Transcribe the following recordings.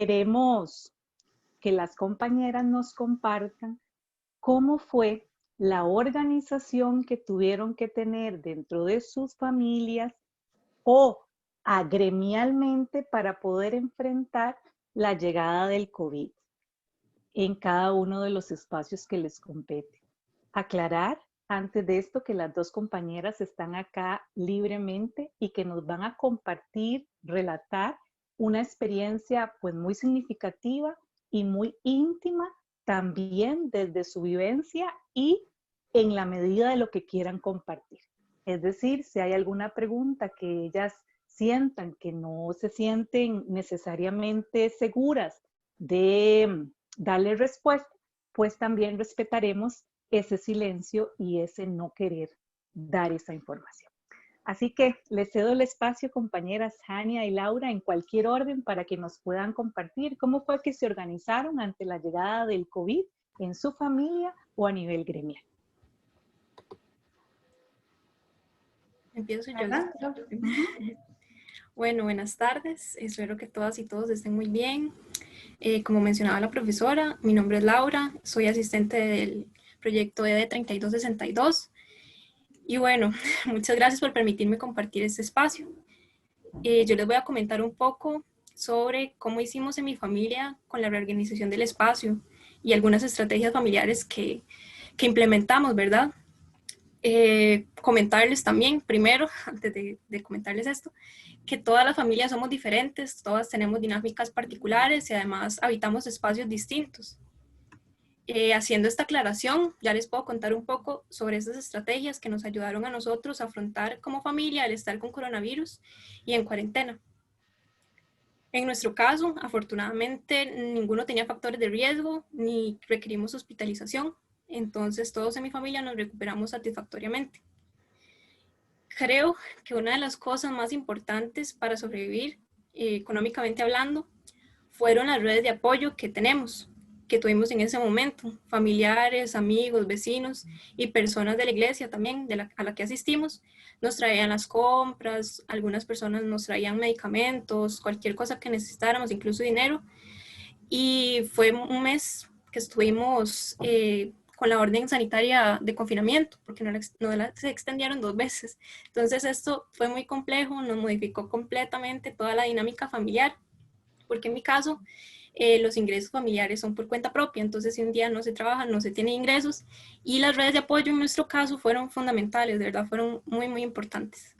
queremos que las compañeras nos compartan cómo fue la organización que tuvieron que tener dentro de sus familias o agremialmente para poder enfrentar la llegada del COVID en cada uno de los espacios que les compete. Aclarar antes de esto que las dos compañeras están acá libremente y que nos van a compartir, relatar una experiencia pues muy significativa y muy íntima también desde su vivencia y en la medida de lo que quieran compartir. Es decir, si hay alguna pregunta que ellas sientan que no se sienten necesariamente seguras de darle respuesta, pues también respetaremos ese silencio y ese no querer dar esa información. Así que les cedo el espacio, compañeras Hania y Laura, en cualquier orden para que nos puedan compartir cómo fue que se organizaron ante la llegada del COVID en su familia o a nivel gremial. Empiezo yo. Bueno, buenas tardes. Espero que todas y todos estén muy bien. Como mencionaba la profesora, mi nombre es Laura, soy asistente del proyecto ED 3262. Y bueno, muchas gracias por permitirme compartir este espacio. Yo les voy a comentar un poco sobre cómo hicimos en mi familia con la reorganización del espacio y algunas estrategias familiares que implementamos, ¿verdad? Comentarles también, primero, antes de comentarles esto, que todas las familias somos diferentes, todas tenemos dinámicas particulares y además habitamos espacios distintos. Haciendo esta aclaración, ya les puedo contar un poco sobre estas estrategias que nos ayudaron a nosotros a afrontar como familia el estar con coronavirus y en cuarentena. En nuestro caso, afortunadamente, ninguno tenía factores de riesgo ni requerimos hospitalización, entonces todos en mi familia nos recuperamos satisfactoriamente. Creo que una de las cosas más importantes para sobrevivir, económicamente hablando, fueron las redes de apoyo que tuvimos en ese momento, familiares, amigos, vecinos y personas de la iglesia también, a la que asistimos, nos traían las compras, algunas personas nos traían medicamentos, cualquier cosa que necesitáramos, incluso dinero, y fue un mes que estuvimos con la orden sanitaria de confinamiento, porque se extendieron 2 veces. Entonces esto fue muy complejo, nos modificó completamente toda la dinámica familiar, porque en mi caso los ingresos familiares son por cuenta propia, entonces si un día no se trabaja, no se tiene ingresos, y las redes de apoyo en nuestro caso fueron fundamentales, de verdad fueron muy, muy importantes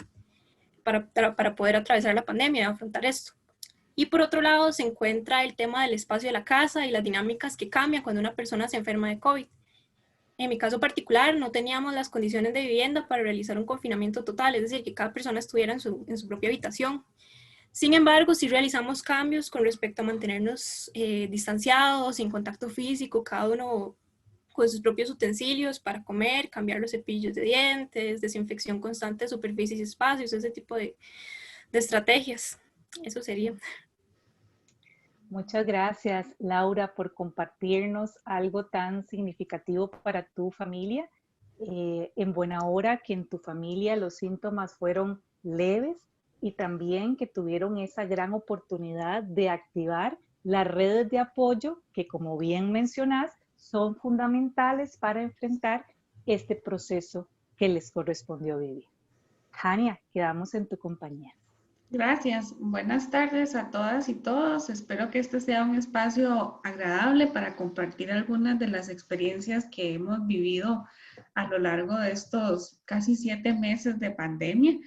para poder atravesar la pandemia y afrontar esto. Y por otro lado se encuentra el tema del espacio de la casa y las dinámicas que cambian cuando una persona se enferma de COVID. En mi caso particular, no teníamos las condiciones de vivienda para realizar un confinamiento total, es decir, que cada persona estuviera en su propia habitación. Sin embargo, sí realizamos cambios con respecto a mantenernos distanciados, sin contacto físico, cada uno con sus propios utensilios para comer, cambiar los cepillos de dientes, desinfección constante de superficies y espacios, ese tipo de estrategias. Eso sería. Muchas gracias, Laura, por compartirnos algo tan significativo para tu familia. En buena hora que en tu familia los síntomas fueron leves y también que tuvieron esa gran oportunidad de activar las redes de apoyo que, como bien mencionás, son fundamentales para enfrentar este proceso que les correspondió vivir. Hania, quedamos en tu compañía. Gracias. Buenas tardes a todas y todos. Espero que este sea un espacio agradable para compartir algunas de las experiencias que hemos vivido a lo largo de estos casi 7 meses de pandemia.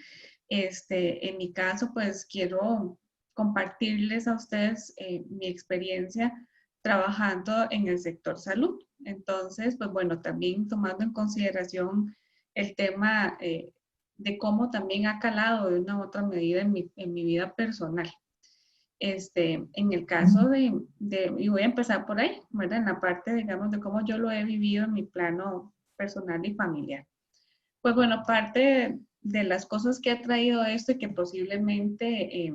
En mi caso, pues quiero compartirles a ustedes mi experiencia trabajando en el sector salud. Entonces, pues bueno, también tomando en consideración el tema de cómo también ha calado de una u otra medida en mi vida personal. En el caso y voy a empezar por ahí, ¿verdad? En la parte, digamos, de cómo yo lo he vivido en mi plano personal y familiar. Pues bueno, parte de las cosas que ha traído esto y que posiblemente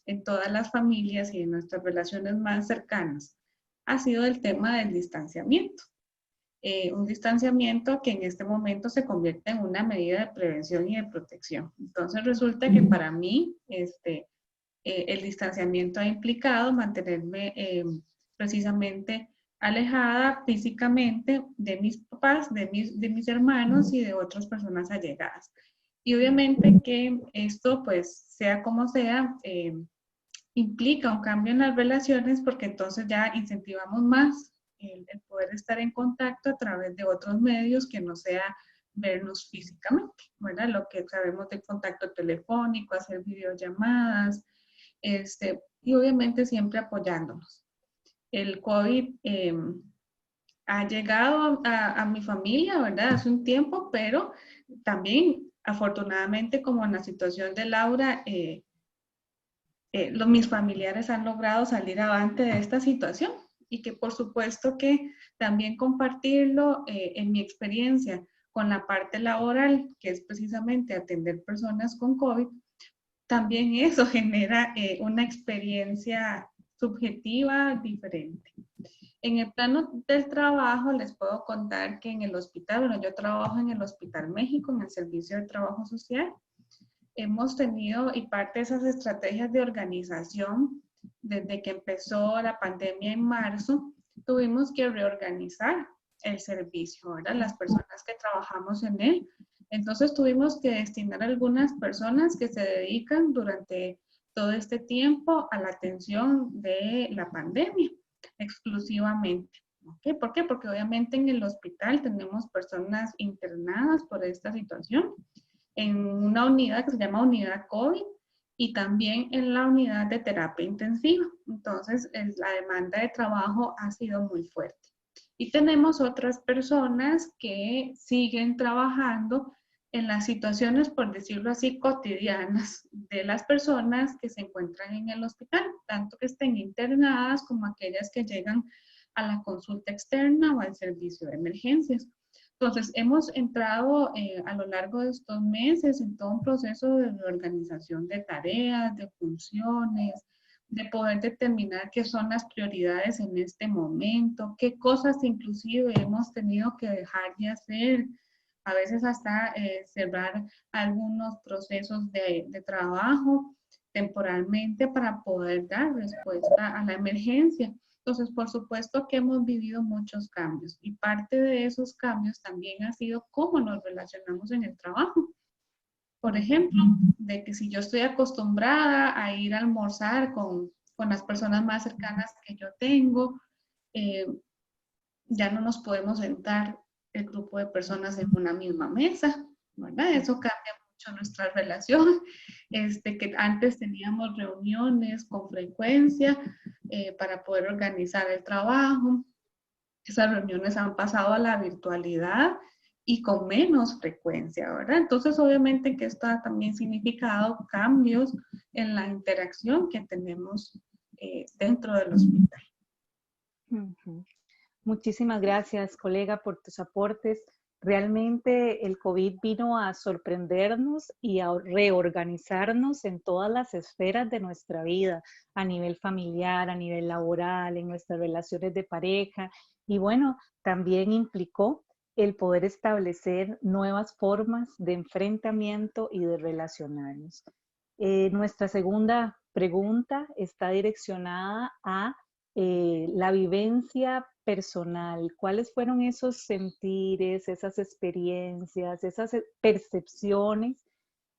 en todas las familias y en nuestras relaciones más cercanas ha sido el tema del distanciamiento. Un distanciamiento que en este momento se convierte en una medida de prevención y de protección. Entonces resulta que para mí el distanciamiento ha implicado mantenerme precisamente alejada físicamente de mis papás, de mis hermanos y de otras personas allegadas. Y obviamente que esto, pues, sea como sea, implica un cambio en las relaciones porque entonces ya incentivamos más el poder estar en contacto a través de otros medios que no sea vernos físicamente, ¿verdad? Lo que sabemos de contacto telefónico, hacer videollamadas, y obviamente siempre apoyándonos. El COVID ha llegado a mi familia, ¿verdad? Hace un tiempo, pero también, afortunadamente, como en la situación de Laura, mis familiares han logrado salir avante de esta situación y que por supuesto que también compartirlo en mi experiencia con la parte laboral, que es precisamente atender personas con COVID, también eso genera una experiencia subjetiva diferente. En el plano del trabajo, les puedo contar que en el hospital, bueno, yo trabajo en el Hospital México, en el Servicio de Trabajo Social. Hemos tenido, y parte de esas estrategias de organización, desde que empezó la pandemia en marzo, tuvimos que reorganizar el servicio, ¿verdad? Las personas que trabajamos en él. Entonces tuvimos que destinar algunas personas que se dedican durante todo este tiempo a la atención de la pandemia, exclusivamente. ¿Okay? ¿Por qué? Porque obviamente en el hospital tenemos personas internadas por esta situación, en una unidad que se llama unidad COVID y también en la unidad de terapia intensiva. Entonces, la demanda de trabajo ha sido muy fuerte. Y tenemos otras personas que siguen trabajando en las situaciones, por decirlo así, cotidianas de las personas que se encuentran en el hospital, tanto que estén internadas como aquellas que llegan a la consulta externa o al servicio de emergencias. Entonces, hemos entrado a lo largo de estos meses en todo un proceso de reorganización de tareas, de funciones, de poder determinar qué son las prioridades en este momento, qué cosas inclusive hemos tenido que dejar de hacer, a veces hasta cerrar algunos procesos de trabajo temporalmente para poder dar respuesta a la emergencia. Entonces, por supuesto que hemos vivido muchos cambios y parte de esos cambios también ha sido cómo nos relacionamos en el trabajo. Por ejemplo, de que si yo estoy acostumbrada a ir a almorzar con las personas más cercanas que yo tengo, ya no nos podemos sentar el grupo de personas en una misma mesa, ¿verdad? Eso cambia mucho nuestra relación, que antes teníamos reuniones con frecuencia para poder organizar el trabajo. Esas reuniones han pasado a la virtualidad y con menos frecuencia, ¿verdad? Entonces, obviamente que esto ha también significado cambios en la interacción que tenemos dentro del hospital. Muchísimas gracias, colega, por tus aportes. Realmente el COVID vino a sorprendernos y a reorganizarnos en todas las esferas de nuestra vida, a nivel familiar, a nivel laboral, en nuestras relaciones de pareja. Y bueno, también implicó el poder establecer nuevas formas de enfrentamiento y de relacionarnos. Nuestra segunda pregunta está direccionada a la vivencia personal. ¿Cuáles fueron esos sentires, esas experiencias, esas percepciones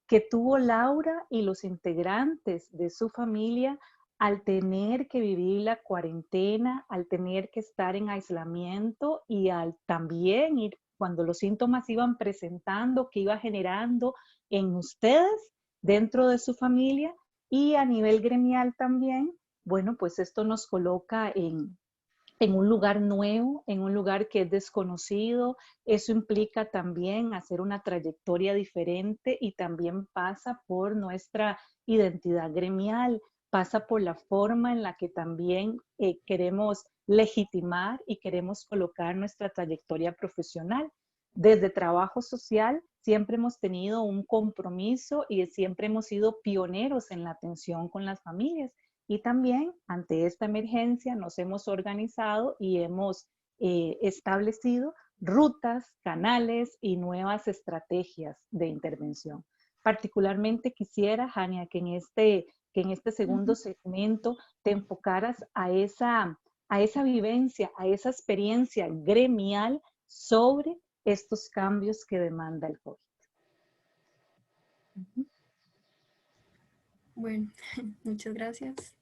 que tuvo Laura y los integrantes de su familia al tener que vivir la cuarentena, al tener que estar en aislamiento y al también ir cuando los síntomas iban presentando, que iba generando en ustedes dentro de su familia y a nivel gremial también? Bueno, pues esto nos coloca en un lugar nuevo, en un lugar que es desconocido. Eso implica también hacer una trayectoria diferente y también pasa por nuestra identidad gremial, pasa por la forma en la que también queremos legitimar y queremos colocar nuestra trayectoria profesional. Desde trabajo social siempre hemos tenido un compromiso y siempre hemos sido pioneros en la atención con las familias. Y también ante esta emergencia nos hemos organizado y hemos establecido rutas, canales y nuevas estrategias de intervención. Particularmente quisiera, Jania, que que en este segundo segmento te enfocaras a esa vivencia, a esa experiencia gremial sobre estos cambios que demanda el COVID. Bueno, muchas gracias.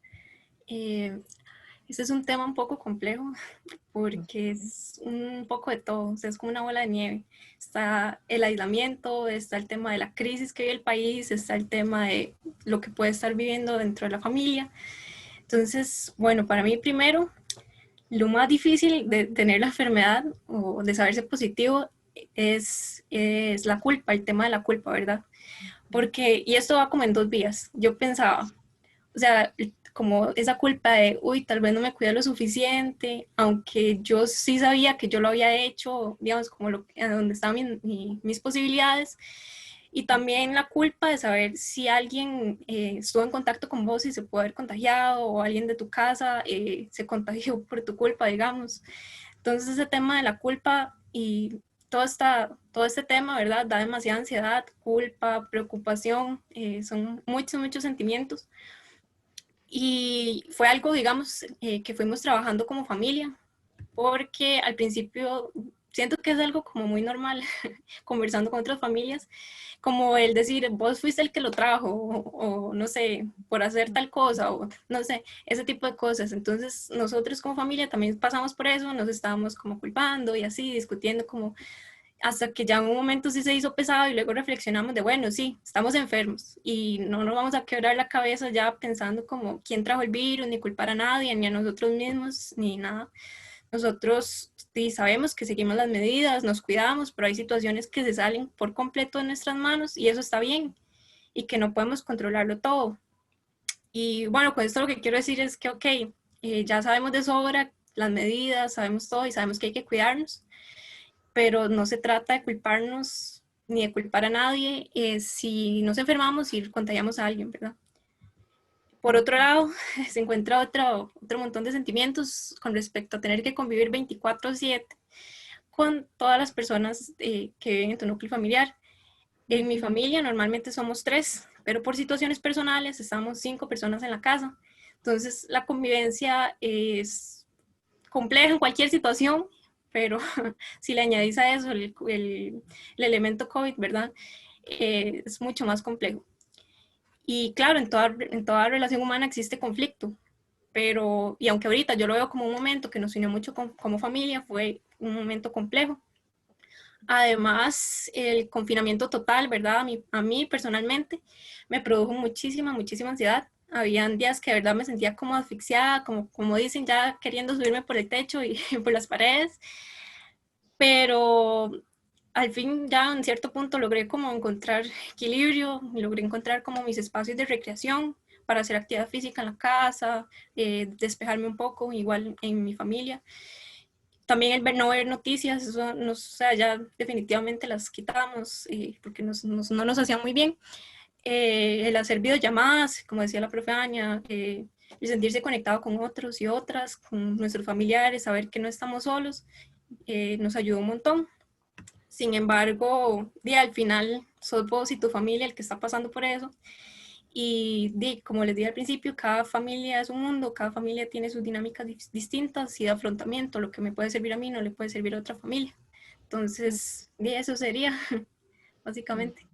Este es un tema un poco complejo porque es un poco de todo, o sea, es como una bola de nieve. Está el aislamiento, está el tema de la crisis que vive el país, está el tema de lo que puede estar viviendo dentro de la familia. Entonces, bueno, para mí primero, lo más difícil de tener la enfermedad o de saberse positivo es la culpa, el tema de la culpa, ¿verdad? Porque, y esto va como en dos vías. Yo pensaba, o sea, como esa culpa de, uy, tal vez no me cuidé lo suficiente, aunque yo sí sabía que yo lo había hecho, digamos, como donde estaban mis posibilidades. Y también la culpa de saber si alguien estuvo en contacto con vos y se puede haber contagiado, o alguien de tu casa se contagió por tu culpa, digamos. Entonces ese tema de la culpa y todo este tema, ¿verdad? Da demasiada ansiedad, culpa, preocupación, son muchos, muchos sentimientos. Y fue algo, digamos, que fuimos trabajando como familia, porque al principio siento que es algo como muy normal, conversando con otras familias, como el decir, vos fuiste el que lo trajo, o no sé, por hacer tal cosa, o no sé, ese tipo de cosas. Entonces nosotros como familia también pasamos por eso, nos estábamos como culpando y así, discutiendo como hasta que ya en un momento sí se hizo pesado y luego reflexionamos de, bueno, sí, estamos enfermos y no nos vamos a quebrar la cabeza ya pensando como quién trajo el virus, ni culpar a nadie, ni a nosotros mismos, ni nada. Nosotros sí sabemos que seguimos las medidas, nos cuidamos, pero hay situaciones que se salen por completo de nuestras manos y eso está bien y que no podemos controlarlo todo. Y bueno, con esto lo que quiero decir es que, ok, ya sabemos de sobra las medidas, sabemos todo y sabemos que hay que cuidarnos, pero no se trata de culparnos ni de culpar a nadie si nos enfermamos y contagiamos a alguien, ¿verdad? Por otro lado, se encuentra otro montón de sentimientos con respecto a tener que convivir 24/7 con todas las personas que viven en tu núcleo familiar. En mi familia normalmente somos 3, pero por situaciones personales estamos 5 personas en la casa. Entonces la convivencia es compleja en cualquier situación, pero si le añadís a eso el elemento COVID, ¿verdad? Es mucho más complejo. Y claro, en toda relación humana existe conflicto, pero, y aunque ahorita yo lo veo como un momento que nos unió mucho como familia, fue un momento complejo. Además, el confinamiento total, ¿verdad? A mí personalmente me produjo muchísima, muchísima ansiedad. Habían días que de verdad me sentía como asfixiada, como dicen, ya queriendo subirme por el techo y por las paredes. Pero al fin ya en cierto punto logré como encontrar equilibrio, logré encontrar como mis espacios de recreación para hacer actividad física en la casa, despejarme un poco, igual en mi familia. También el no ver noticias, eso o sea, ya definitivamente las quitamos porque no nos hacían muy bien. El hacer videollamadas, como decía la profe Aña, el sentirse conectado con otros y otras, con nuestros familiares, saber que no estamos solos, nos ayudó un montón. Sin embargo, al final sos vos y tu familia el que está pasando por eso. Y como les dije al principio, cada familia es un mundo, cada familia tiene sus dinámicas distintas y de afrontamiento. Lo que me puede servir a mí no le puede servir a otra familia. Entonces, eso sería, básicamente.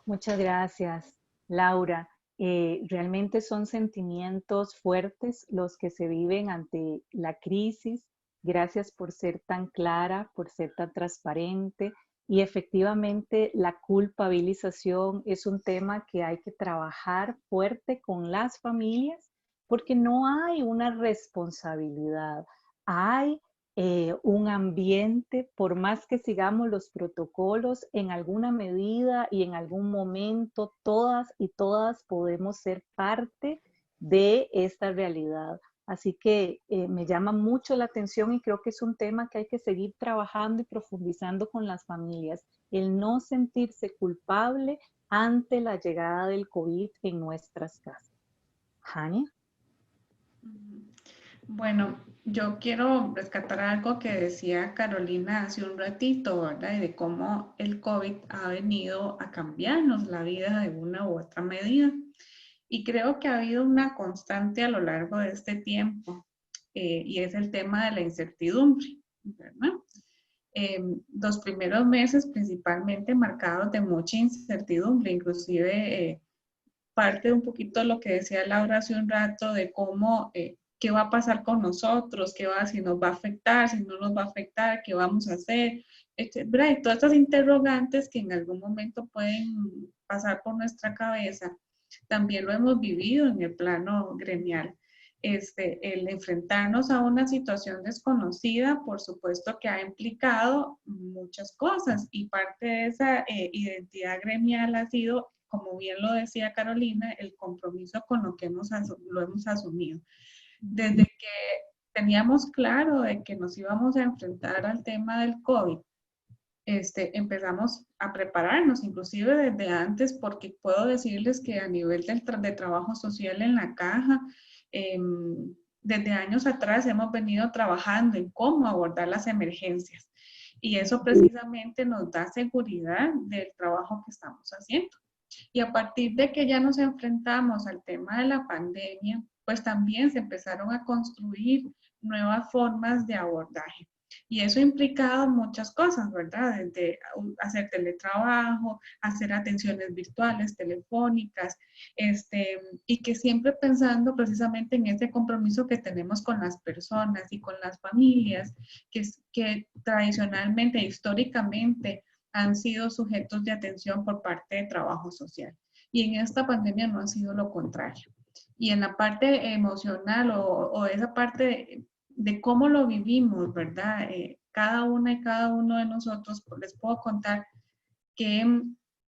Muchas gracias, Laura. Realmente son sentimientos fuertes los que se viven ante la crisis. Gracias por ser tan clara, por ser tan transparente. Y efectivamente, la culpabilización es un tema que hay que trabajar fuerte con las familias porque no hay una responsabilidad. Hay un ambiente, por más que sigamos los protocolos, en alguna medida y en algún momento, todas y todas podemos ser parte de esta realidad. Así que me llama mucho la atención y creo que es un tema que hay que seguir trabajando y profundizando con las familias. El no sentirse culpable ante la llegada del COVID en nuestras casas. Jania. Bueno, yo quiero rescatar algo que decía Carolina hace un ratito, ¿verdad? Y de cómo el COVID ha venido a cambiarnos la vida de una u otra medida. Y creo que ha habido una constante a lo largo de este tiempo, y es el tema de la incertidumbre, ¿verdad? Los primeros meses principalmente marcados de mucha incertidumbre, inclusive parte de un poquito de lo que decía Laura hace un rato de cómo, qué va a pasar con nosotros, si nos va a afectar, si no nos va a afectar, qué vamos a hacer, etcétera. Y todas estas interrogantes que en algún momento pueden pasar por nuestra cabeza, también lo hemos vivido en el plano gremial. El enfrentarnos a una situación desconocida, por supuesto que ha implicado muchas cosas, y parte de esa identidad gremial ha sido, como bien lo decía Carolina, el compromiso con lo que lo hemos asumido. Desde que teníamos claro de que nos íbamos a enfrentar al tema del COVID, empezamos a prepararnos, inclusive desde antes, porque puedo decirles que a nivel de trabajo social en la caja, desde años atrás hemos venido trabajando en cómo abordar las emergencias. Y eso precisamente nos da seguridad del trabajo que estamos haciendo. Y a partir de que ya nos enfrentamos al tema de la pandemia, pues también se empezaron a construir nuevas formas de abordaje. Y eso ha implicado muchas cosas, ¿verdad? Desde hacer teletrabajo, hacer atenciones virtuales, telefónicas, y que siempre pensando precisamente en ese compromiso que tenemos con las personas y con las familias, que tradicionalmente, históricamente, han sido sujetos de atención por parte de trabajo social. Y en esta pandemia no ha sido lo contrario. Y en la parte emocional o esa parte de cómo lo vivimos, ¿verdad? Cada una y cada uno de nosotros, pues, les puedo contar que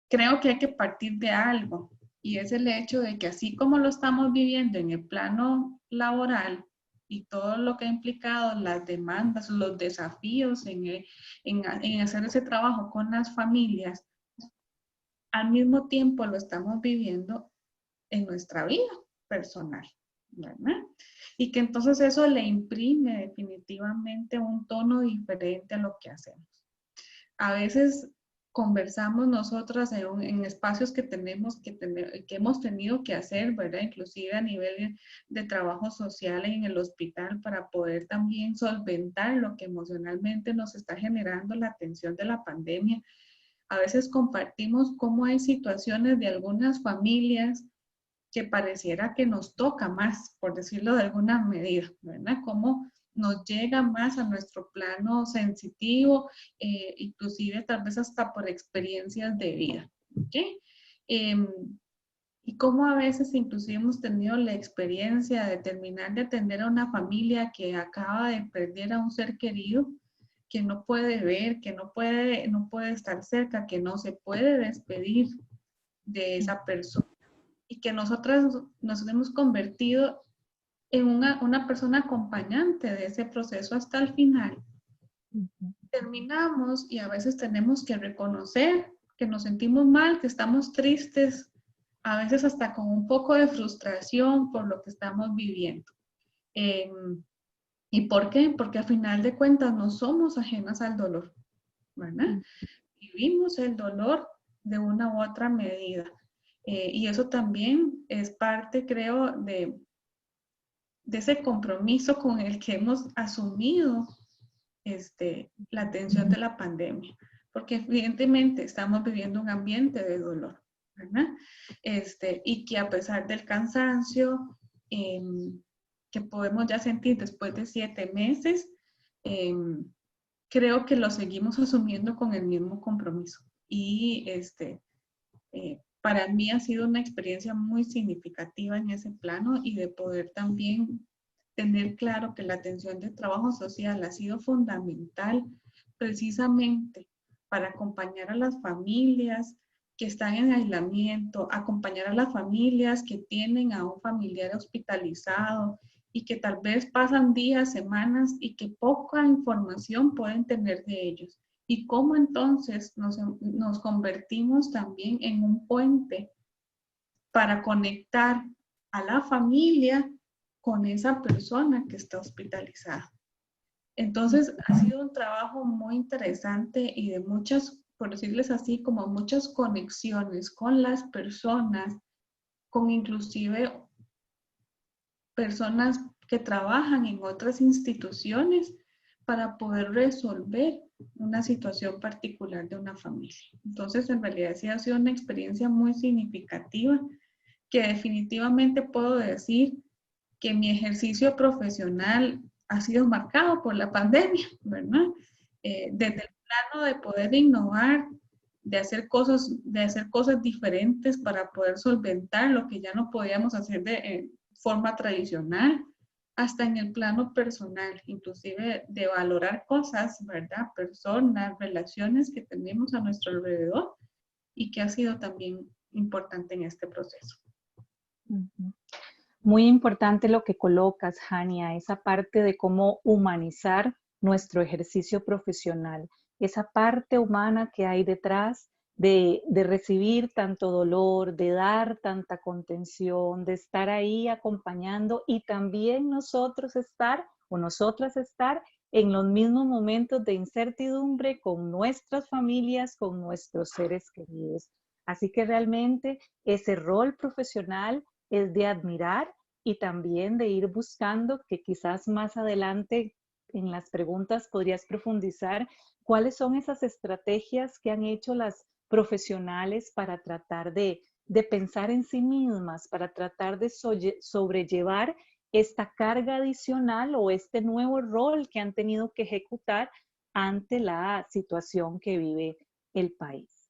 creo que hay que partir de algo, y es el hecho de que así como lo estamos viviendo en el plano laboral y todo lo que ha implicado las demandas, los desafíos en hacer ese trabajo con las familias, al mismo tiempo lo estamos viviendo en nuestra vida personal, ¿verdad? Y que entonces eso le imprime definitivamente un tono diferente a lo que hacemos. A veces conversamos nosotras en espacios que hemos tenido que hacer, ¿verdad? Inclusive a nivel de trabajo social en el hospital, para poder también solventar lo que emocionalmente nos está generando la atención de la pandemia. A veces compartimos cómo hay situaciones de algunas familias que pareciera que nos toca más, por decirlo de alguna medida, ¿verdad? Cómo nos llega más a nuestro plano sensitivo, inclusive tal vez hasta por experiencias de vida, ¿ok? Y cómo a veces inclusive hemos tenido la experiencia de terminar de atender a una familia que acaba de perder a un ser querido, que no puede ver, que no puede estar cerca, que no se puede despedir de esa persona. Y que nosotras nos hemos convertido en una persona acompañante de ese proceso hasta el final. Terminamos y a veces tenemos que reconocer que nos sentimos mal, que estamos tristes, a veces hasta con un poco de frustración por lo que estamos viviendo. ¿Y por qué? Porque al final de cuentas no somos ajenas al dolor, ¿verdad? Vivimos el dolor de una u otra medida. Y eso también es parte, creo, de ese compromiso con el que hemos asumido la atención de la pandemia. Porque evidentemente estamos viviendo un ambiente de dolor, ¿verdad? Y que a pesar del cansancio que podemos ya sentir después de 7 meses, creo que lo seguimos asumiendo con el mismo compromiso. Y para mí ha sido una experiencia muy significativa en ese plano, y de poder también tener claro que la atención de trabajo social ha sido fundamental precisamente para acompañar a las familias que están en aislamiento, acompañar a las familias que tienen a un familiar hospitalizado y que tal vez pasan días, semanas y que poca información pueden tener de ellos. Y cómo entonces nos convertimos también en un puente para conectar a la familia con esa persona que está hospitalizada. Entonces ha sido un trabajo muy interesante y de muchas, por decirles así, como muchas conexiones con las personas, con inclusive personas que trabajan en otras instituciones para poder resolver una situación particular de una familia. Entonces, en realidad sí ha sido una experiencia muy significativa que definitivamente puedo decir que mi ejercicio profesional ha sido marcado por la pandemia, ¿verdad? Desde el plano de poder innovar, de hacer cosas diferentes para poder solventar lo que ya no podíamos hacer de forma tradicional, hasta en el plano personal, inclusive de valorar cosas, ¿verdad? Personas, relaciones que tenemos a nuestro alrededor y que ha sido también importante en este proceso. Muy importante lo que colocas, Hania, esa parte de cómo humanizar nuestro ejercicio profesional, esa parte humana que hay detrás de recibir tanto dolor, de dar tanta contención, de estar ahí acompañando y también nosotros estar o nosotras estar en los mismos momentos de incertidumbre con nuestras familias, con nuestros seres queridos. Así que realmente ese rol profesional es de admirar y también de ir buscando, que quizás más adelante en las preguntas podrías profundizar, cuáles son esas estrategias que han hecho las profesionales para tratar de pensar en sí mismas, para tratar de sobrellevar esta carga adicional o este nuevo rol que han tenido que ejecutar ante la situación que vive el país.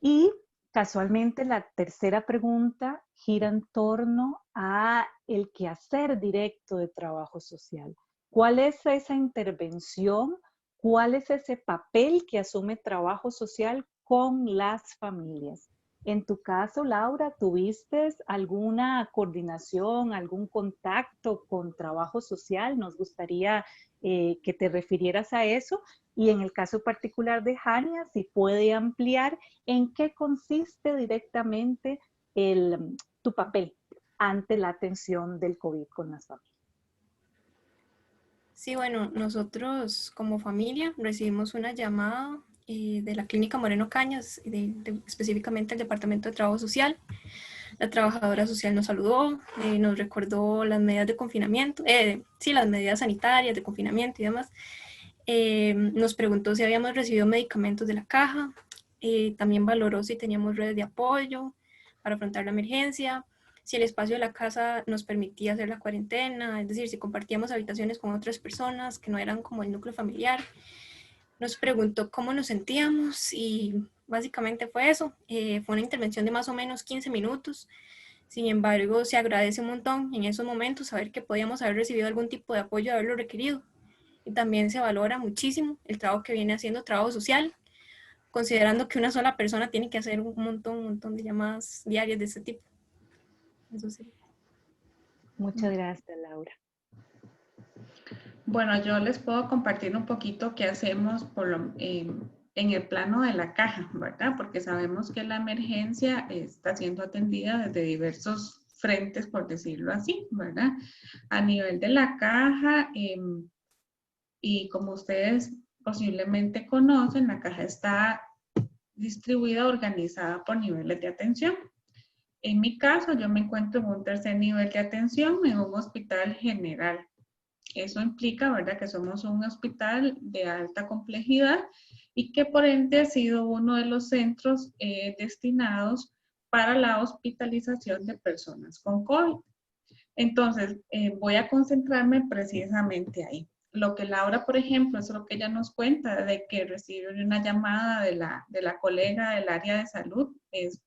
Y casualmente la tercera pregunta gira en torno a el quehacer directo de trabajo social. ¿Cuál es esa intervención? ¿Cuál es ese papel que asume trabajo social con las familias? En tu caso, Laura, ¿tuviste alguna coordinación, algún contacto con trabajo social? Nos gustaría que te refirieras a eso. Y en el caso particular de Hania, si puede ampliar en qué consiste directamente tu papel ante la atención del COVID con las familias. Sí, bueno, nosotros como familia recibimos una llamada de la Clínica Moreno Cañas, específicamente el Departamento de Trabajo Social. La trabajadora social nos saludó, nos recordó las medidas de confinamiento, las medidas sanitarias de confinamiento y demás. Nos preguntó si habíamos recibido medicamentos de la caja, también valoró si teníamos redes de apoyo para afrontar la emergencia, si el espacio de la casa nos permitía hacer la cuarentena, es decir, si compartíamos habitaciones con otras personas que no eran como el núcleo familiar. Nos preguntó cómo nos sentíamos y básicamente fue eso. Fue una intervención de más o menos 15 minutos. Sin embargo, se agradece un montón en esos momentos saber que podíamos haber recibido algún tipo de apoyo, haberlo requerido. Y también se valora muchísimo el trabajo que viene haciendo trabajo social, considerando que una sola persona tiene que hacer un montón de llamadas diarias de este tipo. Eso sí. Muchas gracias, Laura. Bueno, yo les puedo compartir un poquito qué hacemos en el plano de la caja, ¿verdad? Porque sabemos que la emergencia está siendo atendida desde diversos frentes, por decirlo así, ¿verdad? A nivel de la caja, y como ustedes posiblemente conocen, la caja está distribuida, organizada por niveles de atención. En mi caso, yo me encuentro en un tercer nivel de atención en un hospital general. Eso implica, ¿verdad?, que somos un hospital de alta complejidad y que por ende ha sido uno de los centros destinados para la hospitalización de personas con COVID. Entonces, voy a concentrarme precisamente ahí. Lo que Laura, por ejemplo, es lo que ella nos cuenta de que recibe una llamada de la colega del área de salud, es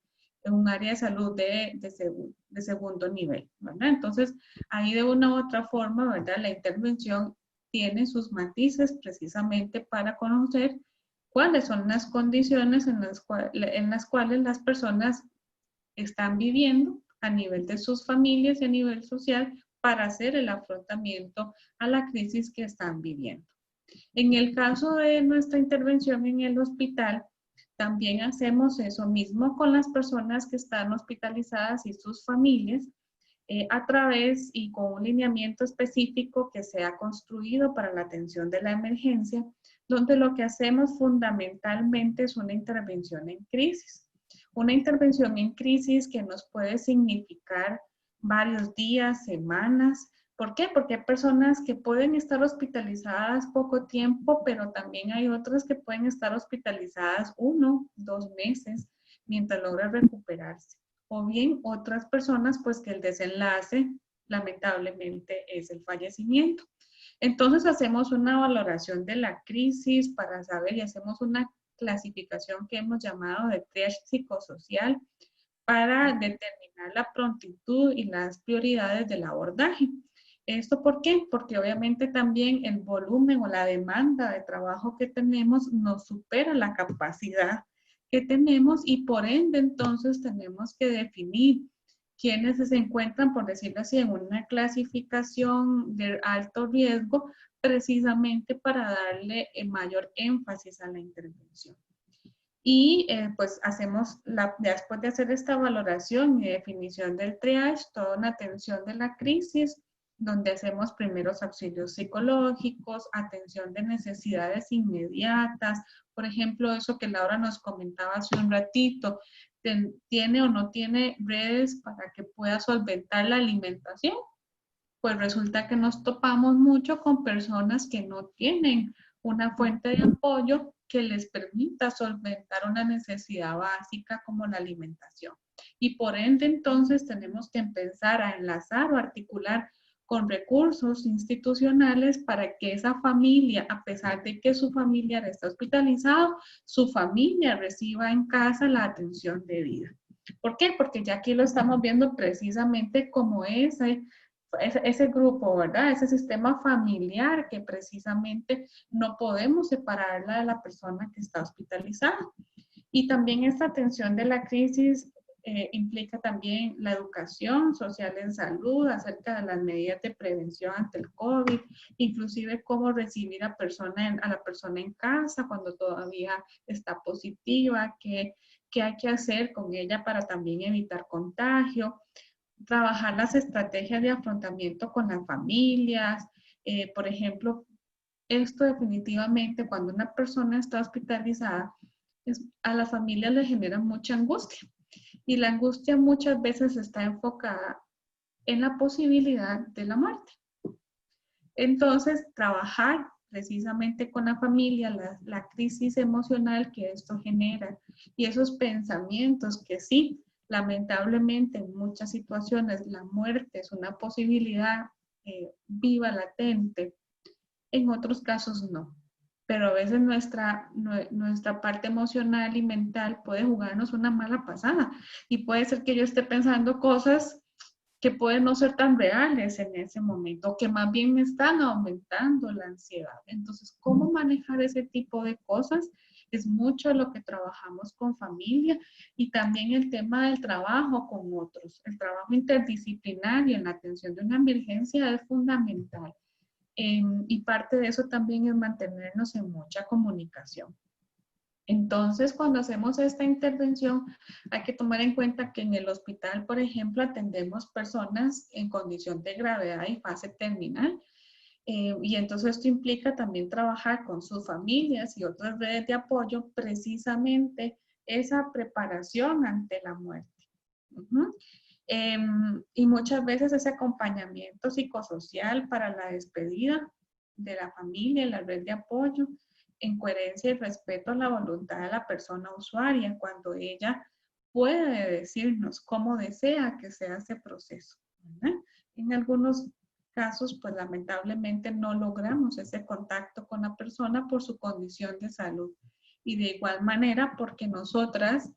un área de salud de segundo nivel, ¿verdad? Entonces, ahí de una u otra forma, ¿verdad? La intervención tiene sus matices precisamente para conocer cuáles son las condiciones en las cuales las personas están viviendo a nivel de sus familias y a nivel social para hacer el afrontamiento a la crisis que están viviendo. En el caso de nuestra intervención en el hospital, también hacemos eso mismo con las personas que están hospitalizadas y sus familias, a través y con un lineamiento específico que se ha construido para la atención de la emergencia, donde lo que hacemos fundamentalmente es una intervención en crisis. Una intervención en crisis que nos puede significar varios días, semanas. ¿Por qué? Porque hay personas que pueden estar hospitalizadas poco tiempo, pero también hay otras que pueden estar hospitalizadas 1, 2 meses mientras logra recuperarse. O bien otras personas, pues que el desenlace lamentablemente es el fallecimiento. Entonces hacemos una valoración de la crisis para saber y hacemos una clasificación que hemos llamado de triage psicosocial para determinar la prontitud y las prioridades del abordaje. ¿Esto por qué? Porque obviamente también el volumen o la demanda de trabajo que tenemos nos supera la capacidad que tenemos y por ende entonces tenemos que definir quiénes se encuentran, por decirlo así, en una clasificación de alto riesgo precisamente para darle mayor énfasis a la intervención. Y pues hacemos, después de hacer esta valoración y definición del triage, toda una atención de la crisis, donde hacemos primeros auxilios psicológicos, atención de necesidades inmediatas, por ejemplo, eso que Laura nos comentaba hace un ratito, ¿tiene o no tiene redes para que pueda solventar la alimentación? Pues resulta que nos topamos mucho con personas que no tienen una fuente de apoyo que les permita solventar una necesidad básica como la alimentación. Y por ende, entonces, tenemos que empezar a enlazar o articular con recursos institucionales para que esa familia, a pesar de que su familiar está hospitalizado, su familia reciba en casa la atención debida. ¿Por qué? Porque ya aquí lo estamos viendo precisamente como ese grupo, ¿verdad? Ese sistema familiar que precisamente no podemos separarla de la persona que está hospitalizada. Y también esta atención de la crisis implica también la educación social en salud acerca de las medidas de prevención ante el COVID, inclusive cómo recibir a la persona en casa cuando todavía está positiva, qué hay que hacer con ella para también evitar contagio. Trabajar las estrategias de afrontamiento con las familias. Por ejemplo, esto definitivamente cuando una persona está hospitalizada, a la familia le genera mucha angustia. Y la angustia muchas veces está enfocada en la posibilidad de la muerte. Entonces, trabajar precisamente con la familia, la crisis emocional que esto genera y esos pensamientos que sí, lamentablemente en muchas situaciones la muerte es una posibilidad viva, latente, en otros casos no. Pero a veces nuestra parte emocional y mental puede jugarnos una mala pasada y puede ser que yo esté pensando cosas que pueden no ser tan reales en ese momento, que más bien me están aumentando la ansiedad. Entonces, ¿cómo manejar ese tipo de cosas? Es mucho lo que trabajamos con familia y también el tema del trabajo con otros. El trabajo interdisciplinario en la atención de una emergencia es fundamental. Y parte de eso también es mantenernos en mucha comunicación. Entonces, cuando hacemos esta intervención, hay que tomar en cuenta que en el hospital, por ejemplo, atendemos personas en condición de gravedad y fase terminal. Y entonces esto implica también trabajar con sus familias y otras redes de apoyo, precisamente esa preparación ante la muerte. Y muchas veces ese acompañamiento psicosocial para la despedida de la familia, la red de apoyo, en coherencia y respeto a la voluntad de la persona usuaria, cuando ella puede decirnos cómo desea que sea ese proceso, ¿verdad? En algunos casos, pues lamentablemente no logramos ese contacto con la persona por su condición de salud. Y de igual manera, porque nosotras,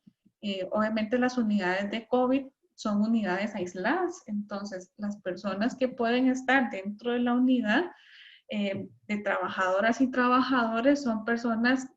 obviamente las unidades de COVID son unidades aisladas, entonces las personas que pueden estar dentro de la unidad de trabajadoras y trabajadores son personas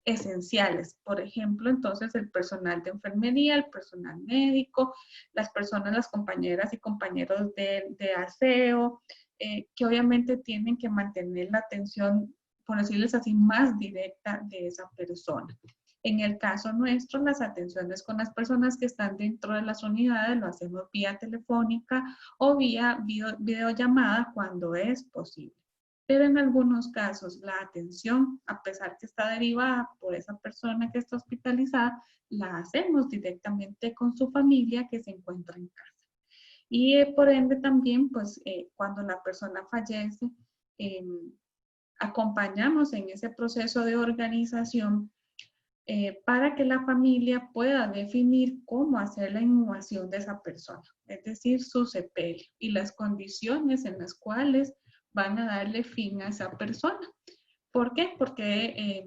esenciales. Por ejemplo, entonces el personal de enfermería, el personal médico, las personas, las compañeras y compañeros de aseo, que obviamente tienen que mantener la atención, por decirles así, más directa de esa persona. En el caso nuestro, las atenciones con las personas que están dentro de las unidades lo hacemos vía telefónica o vía videollamada cuando es posible. pero en algunos casos la atención, a pesar que está derivada por esa persona que está hospitalizada, la hacemos directamente con su familia que se encuentra en casa. Y por ende también, pues cuando la persona fallece, acompañamos en ese proceso de organización para que la familia pueda definir cómo hacer la inhumación de esa persona, es decir, su sepelio y las condiciones en las cuales van a darle fin a esa persona. ¿Por qué? Porque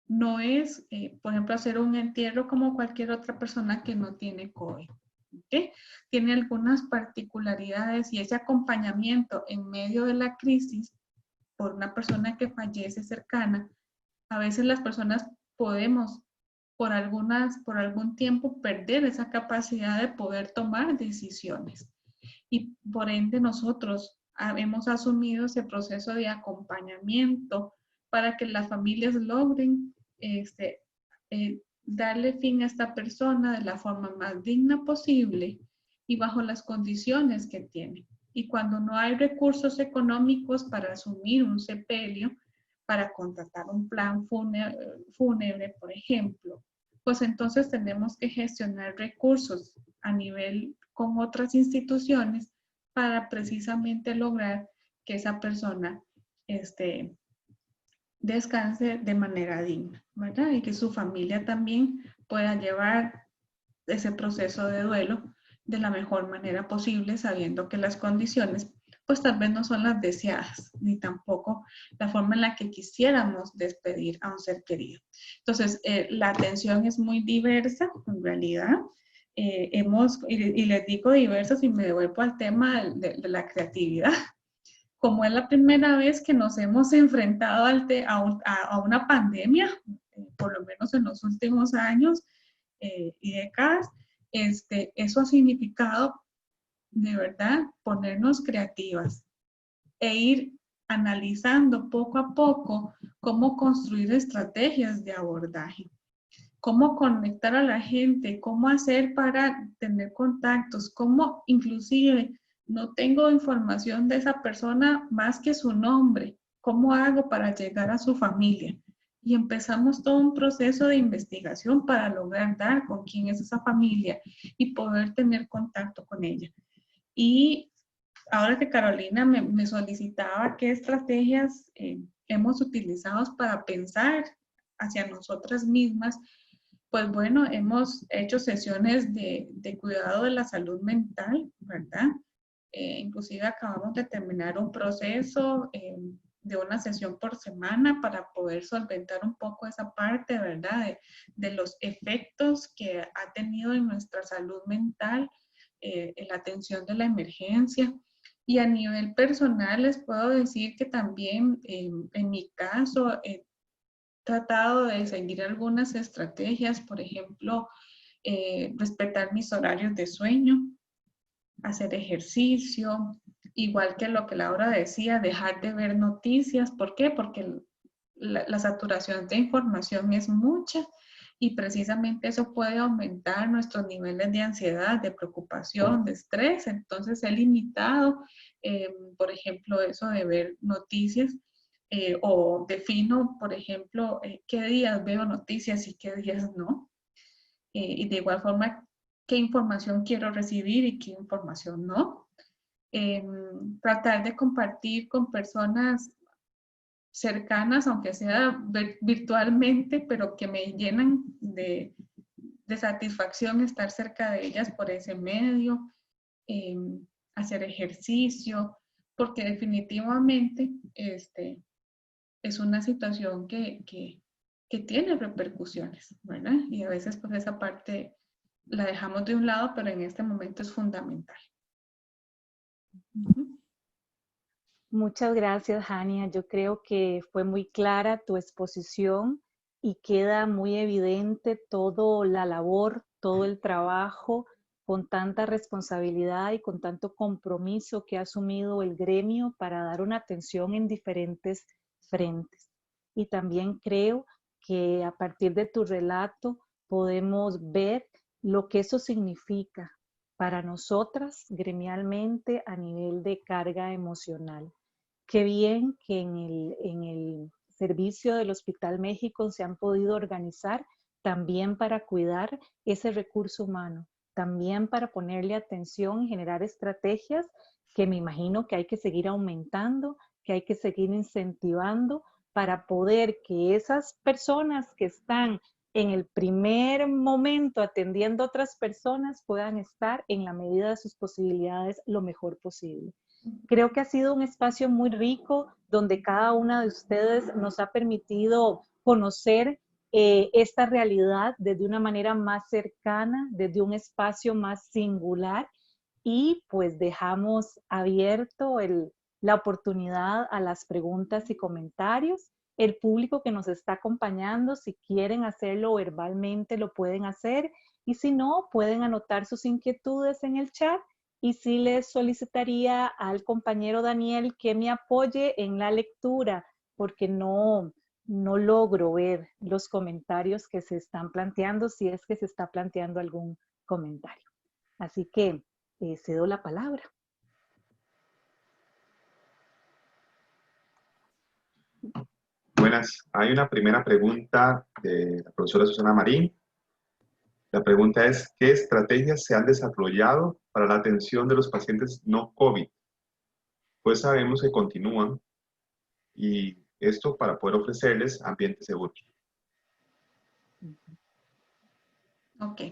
no es, por ejemplo, hacer un entierro como cualquier otra persona que no tiene COVID. ¿Okay? Tiene algunas particularidades y ese acompañamiento en medio de la crisis por una persona que fallece cercana, a veces las personas podemos por algún tiempo perder esa capacidad de poder tomar decisiones. Y por ende nosotros hemos asumido ese proceso de acompañamiento para que las familias logren darle fin a esta persona de la forma más digna posible y bajo las condiciones que tiene. Y cuando no hay recursos económicos para asumir un sepelio, para contratar un plan fúnebre, por ejemplo, pues entonces tenemos que gestionar recursos a nivel con otras instituciones para precisamente lograr que esa persona descanse de manera digna, ¿verdad? Y que su familia también pueda llevar ese proceso de duelo de la mejor manera posible, sabiendo que las condiciones pues tal vez no son las deseadas, ni tampoco la forma en la que quisiéramos despedir a un ser querido. Entonces, la atención es muy diversa, en realidad. Y les digo diversas y me devuelvo al tema de la creatividad. Como es la primera vez que nos hemos enfrentado a una pandemia, por lo menos en los últimos años y décadas, eso ha significado de verdad ponernos creativas e ir analizando poco a poco cómo construir estrategias de abordaje, cómo conectar a la gente, cómo hacer para tener contactos, cómo inclusive no tengo información de esa persona más que su nombre, cómo hago para llegar a su familia. Y empezamos todo un proceso de investigación para lograr dar con quién es esa familia y poder tener contacto con ella. Y ahora que Carolina me solicitaba qué estrategias hemos utilizado para pensar hacia nosotras mismas, pues bueno, hemos hecho sesiones de cuidado de la salud mental, ¿verdad? Inclusive acabamos de terminar un proceso de una sesión por semana para poder solventar un poco esa parte, ¿verdad? De los efectos que ha tenido en nuestra salud mental en la atención de la emergencia. Y a nivel personal les puedo decir que también en mi caso he tratado de seguir algunas estrategias, por ejemplo, respetar mis horarios de sueño, hacer ejercicio, igual que lo que Laura decía, dejar de ver noticias. ¿Por qué? Porque la saturación de información es mucha y precisamente eso puede aumentar nuestros niveles de ansiedad, de preocupación, de estrés. Entonces he limitado, por ejemplo, eso de ver noticias o defino, por ejemplo, qué días veo noticias y qué días no. Y de igual forma, qué información quiero recibir y qué información no. Tratar de compartir con personas cercanas, aunque sea virtualmente, pero que me llenan de satisfacción estar cerca de ellas por ese medio, hacer ejercicio, porque definitivamente es una situación que tiene repercusiones, ¿verdad? Y a veces pues esa parte la dejamos de un lado, pero en este momento es fundamental. Muchas gracias, Hania. Yo creo que fue muy clara tu exposición y queda muy evidente toda la labor, todo el trabajo con tanta responsabilidad y con tanto compromiso que ha asumido el gremio para dar una atención en diferentes frentes. Y también creo que a partir de tu relato podemos ver lo que eso significa para nosotras gremialmente a nivel de carga emocional, qué bien que en el servicio del Hospital México se han podido organizar también para cuidar ese recurso humano, también para ponerle atención y generar estrategias que me imagino que hay que seguir aumentando, que hay que seguir incentivando para poder que esas personas que están en el primer momento atendiendo a otras personas puedan estar en la medida de sus posibilidades lo mejor posible. Creo que ha sido un espacio muy rico donde cada una de ustedes nos ha permitido conocer esta realidad desde una manera más cercana, desde un espacio más singular, y pues dejamos abierto la oportunidad a las preguntas y comentarios. El público que nos está acompañando, si quieren hacerlo verbalmente, lo pueden hacer, y si no, pueden anotar sus inquietudes en el chat. Y sí les solicitaría al compañero Daniel que me apoye en la lectura, porque no logro ver los comentarios que se están planteando, si es que se está planteando algún comentario. Así que cedo la palabra. Buenas. Hay una primera pregunta de la profesora Susana Marín. La pregunta es, ¿qué estrategias se han desarrollado para la atención de los pacientes no COVID? Pues sabemos que continúan, y esto para poder ofrecerles ambientes seguros. Ok.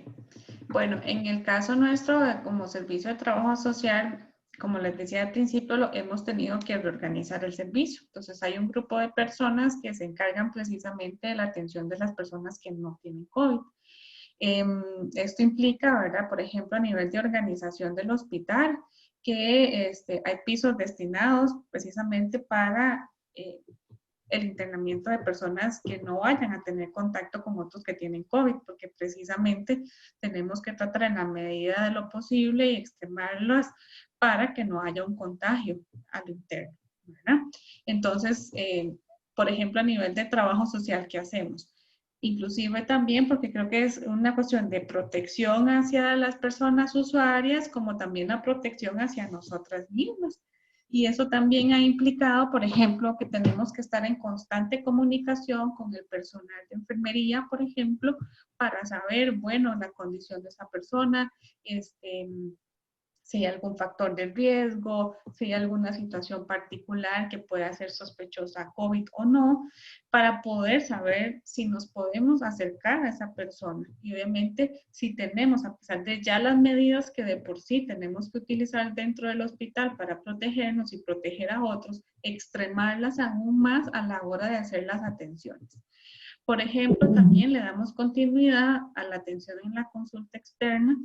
Bueno, en el caso nuestro, como servicio de trabajo social, como les decía al principio, hemos tenido que reorganizar el servicio. Entonces, hay un grupo de personas que se encargan precisamente de la atención de las personas que no tienen COVID. Esto implica, ¿verdad? Por ejemplo, a nivel de organización del hospital, que hay pisos destinados precisamente para el internamiento de personas que no vayan a tener contacto con otros que tienen COVID, porque precisamente tenemos que tratar en la medida de lo posible y extremarlas para que no haya un contagio al interno, ¿verdad? Entonces, por ejemplo, a nivel de trabajo social, ¿qué hacemos? Inclusive también porque creo que es una cuestión de protección hacia las personas usuarias, como también la protección hacia nosotras mismas. Y eso también ha implicado, por ejemplo, que tenemos que estar en constante comunicación con el personal de enfermería, por ejemplo, para saber, bueno, la condición de esa persona, si hay algún factor de riesgo, si hay alguna situación particular que pueda ser sospechosa COVID o no, para poder saber si nos podemos acercar a esa persona. Y obviamente, si tenemos, a pesar de ya las medidas que de por sí tenemos que utilizar dentro del hospital para protegernos y proteger a otros, extremarlas aún más a la hora de hacer las atenciones. Por ejemplo, también le damos continuidad a la atención en la consulta externa,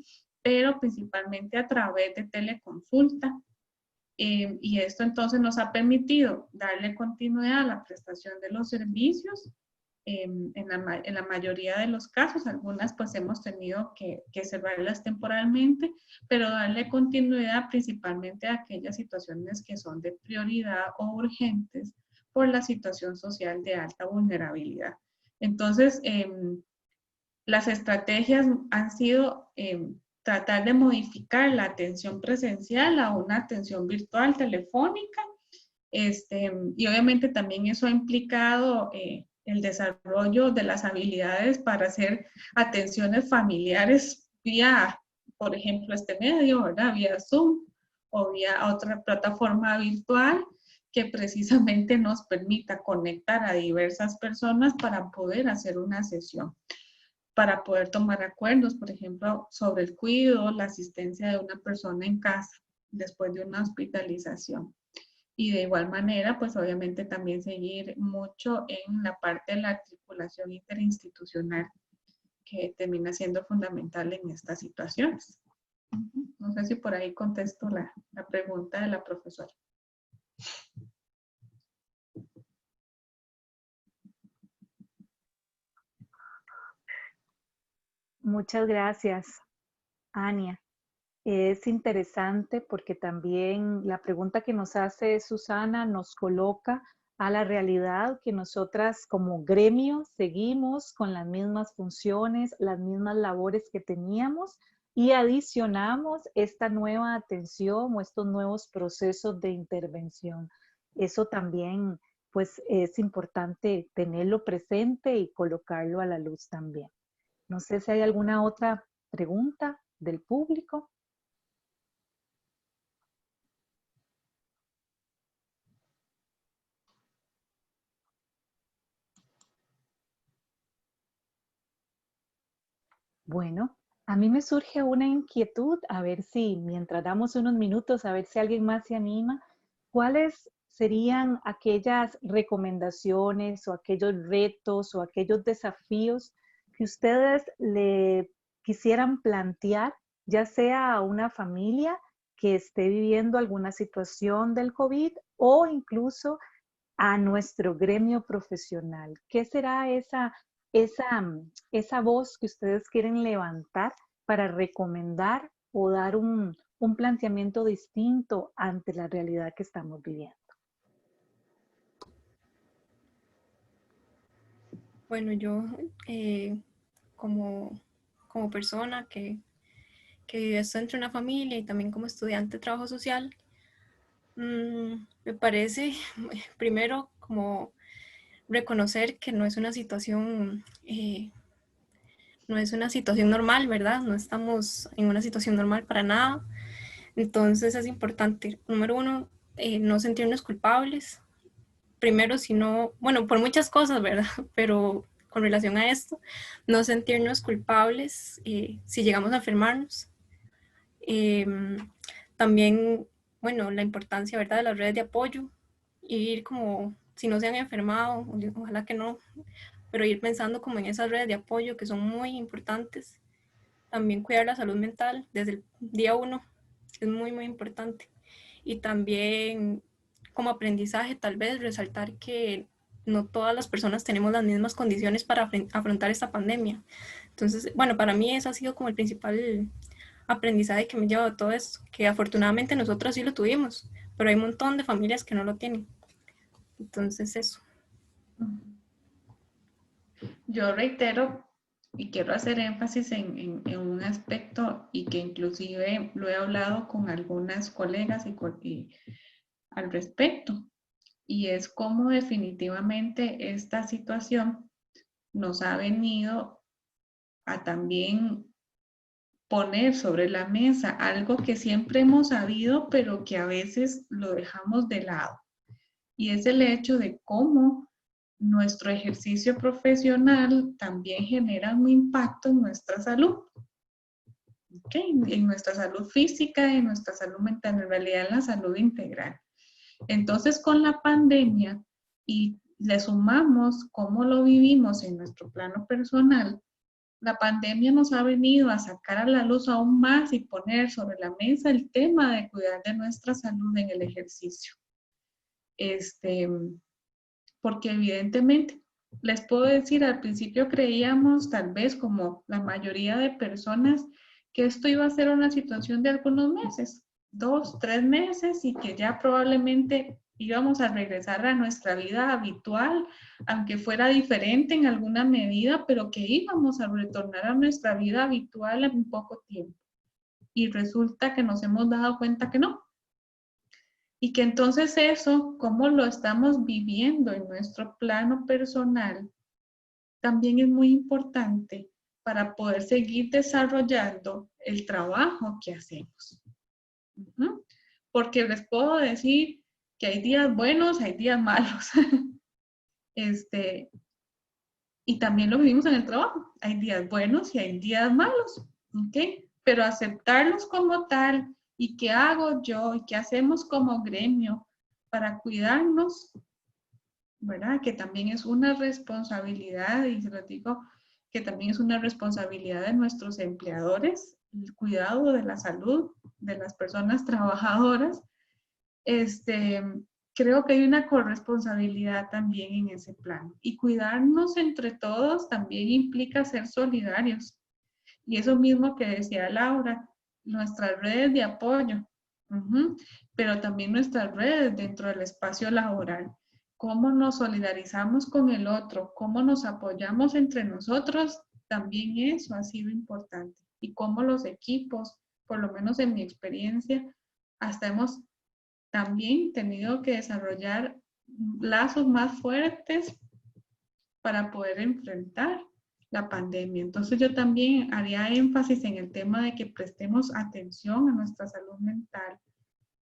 pero principalmente a través de teleconsulta. Y esto entonces nos ha permitido darle continuidad a la prestación de los servicios. En la mayoría de los casos, algunas pues hemos tenido que cerrarlas temporalmente, pero darle continuidad principalmente a aquellas situaciones que son de prioridad o urgentes por la situación social de alta vulnerabilidad. Entonces, las estrategias han sido tratar de modificar la atención presencial a una atención virtual telefónica, y obviamente también eso ha implicado el desarrollo de las habilidades para hacer atenciones familiares vía, por ejemplo, este medio, ¿verdad? Vía Zoom o vía otra plataforma virtual que precisamente nos permita conectar a diversas personas para poder hacer una sesión, para poder tomar acuerdos, por ejemplo, sobre el cuidado, la asistencia de una persona en casa después de una hospitalización. Y de igual manera, pues obviamente también seguir mucho en la parte de la articulación interinstitucional, que termina siendo fundamental en estas situaciones. No sé si por ahí contesto la pregunta de la profesora. Muchas gracias, Ania. Es interesante porque también la pregunta que nos hace Susana nos coloca a la realidad que nosotras como gremio seguimos con las mismas funciones, las mismas labores que teníamos, y adicionamos esta nueva atención o estos nuevos procesos de intervención. eso también pues es importante tenerlo presente y colocarlo a la luz también. No sé si hay alguna otra pregunta del público. Bueno, a mí me surge una inquietud, a ver si mientras damos unos minutos, a ver si alguien más se anima, ¿cuáles serían aquellas recomendaciones o aquellos retos o aquellos desafíos que ustedes le quisieran plantear, ya sea a una familia que esté viviendo alguna situación del COVID o incluso a nuestro gremio profesional? ¿Qué será esa voz que ustedes quieren levantar para recomendar o dar un planteamiento distinto ante la realidad que estamos viviendo? Bueno, yo como, como persona que vive esto entre una familia y también como estudiante de trabajo social, me parece primero como reconocer que no es una situación normal, ¿verdad? No estamos en una situación normal para nada. Entonces es importante, número uno, no sentirnos culpables. Primero, si no, bueno, por muchas cosas, ¿verdad? Pero con relación a esto, no sentirnos culpables si llegamos a enfermarnos. También, bueno, la importancia, ¿verdad?, de las redes de apoyo, ir como, si no se han enfermado, ojalá que no, pero ir pensando como en esas redes de apoyo que son muy importantes. También cuidar la salud mental desde el día uno es muy, muy importante. Y también como aprendizaje, tal vez resaltar que no todas las personas tenemos las mismas condiciones para afrontar esta pandemia. Entonces, bueno, para mí eso ha sido como el principal aprendizaje que me lleva a todo esto, que afortunadamente nosotros sí lo tuvimos, pero hay un montón de familias que no lo tienen. Entonces eso. Yo reitero y quiero hacer énfasis en un aspecto y que inclusive lo he hablado con algunas colegas y al respecto, y es cómo definitivamente esta situación nos ha venido a también poner sobre la mesa algo que siempre hemos sabido, pero que a veces lo dejamos de lado. Y es el hecho de cómo nuestro ejercicio profesional también genera un impacto en nuestra salud. ¿Okay? En nuestra salud física, en nuestra salud mental, en realidad en la salud integral. Entonces, con la pandemia y le sumamos cómo lo vivimos en nuestro plano personal, la pandemia nos ha venido a sacar a la luz aún más y poner sobre la mesa el tema de cuidar de nuestra salud en el ejercicio. Porque evidentemente, les puedo decir, al principio creíamos, tal vez como la mayoría de personas, que esto iba a ser una situación de algunos meses, 2, 3 meses, y que ya probablemente íbamos a regresar a nuestra vida habitual, aunque fuera diferente en alguna medida, pero que íbamos a retornar a nuestra vida habitual en poco tiempo. Y resulta que nos hemos dado cuenta que no. Y que entonces eso, cómo lo estamos viviendo en nuestro plano personal, también es muy importante para poder seguir desarrollando el trabajo que hacemos. Porque les puedo decir que hay días buenos, hay días malos. Y también lo vivimos en el trabajo. Hay días buenos y hay días malos. ¿Okay? Pero aceptarlos como tal y qué hago yo y qué hacemos como gremio para cuidarnos, ¿verdad? Que también es una responsabilidad, y se lo digo, que también es una responsabilidad de nuestros empleadores, el cuidado de la salud de las personas trabajadoras. Creo que hay una corresponsabilidad también en ese plano. Y cuidarnos entre todos también implica ser solidarios. Y eso mismo que decía Laura, nuestras redes de apoyo, pero también nuestras redes dentro del espacio laboral. Cómo nos solidarizamos con el otro, cómo nos apoyamos entre nosotros, también eso ha sido importante. Y cómo los equipos, por lo menos en mi experiencia, hasta hemos también tenido que desarrollar lazos más fuertes para poder enfrentar la pandemia. Entonces yo también haría énfasis en el tema de que prestemos atención a nuestra salud mental,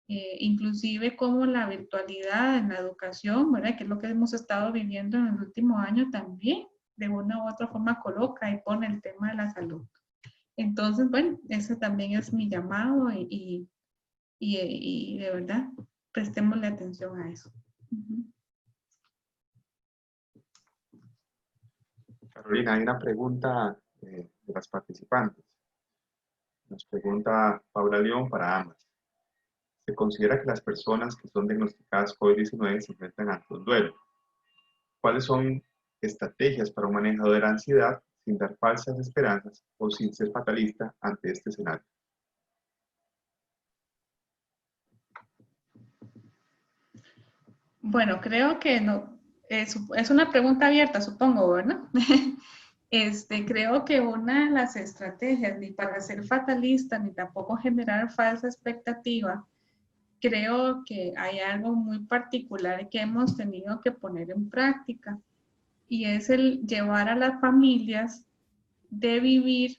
inclusive como la virtualidad en la educación, ¿verdad? Que es lo que hemos estado viviendo en el último año también, de una u otra forma coloca y pone el tema de la salud. Entonces, bueno, ese también es mi llamado y de verdad, prestémosle atención a eso. Carolina, hay una pregunta de las participantes. Nos pregunta Paula León para ambas. Se considera que las personas que son diagnosticadas COVID-19 se enfrentan ante un duelo. ¿Cuáles son estrategias para un manejo de la ansiedad sin dar falsas esperanzas o sin ser fatalista ante este escenario? Bueno, creo que no, es una pregunta abierta, supongo, ¿verdad? Creo que una de las estrategias, ni para ser fatalista, ni tampoco generar falsa expectativa, creo que hay algo muy particular que hemos tenido que poner en práctica, y es el llevar a las familias de vivir,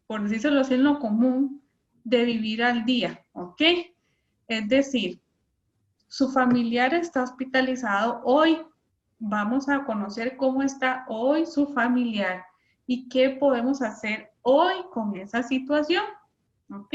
por decírselo así en lo común, de vivir al día, ¿ok? Es decir, su familiar está hospitalizado hoy, vamos a conocer cómo está hoy su familiar y qué podemos hacer hoy con esa situación, ¿ok?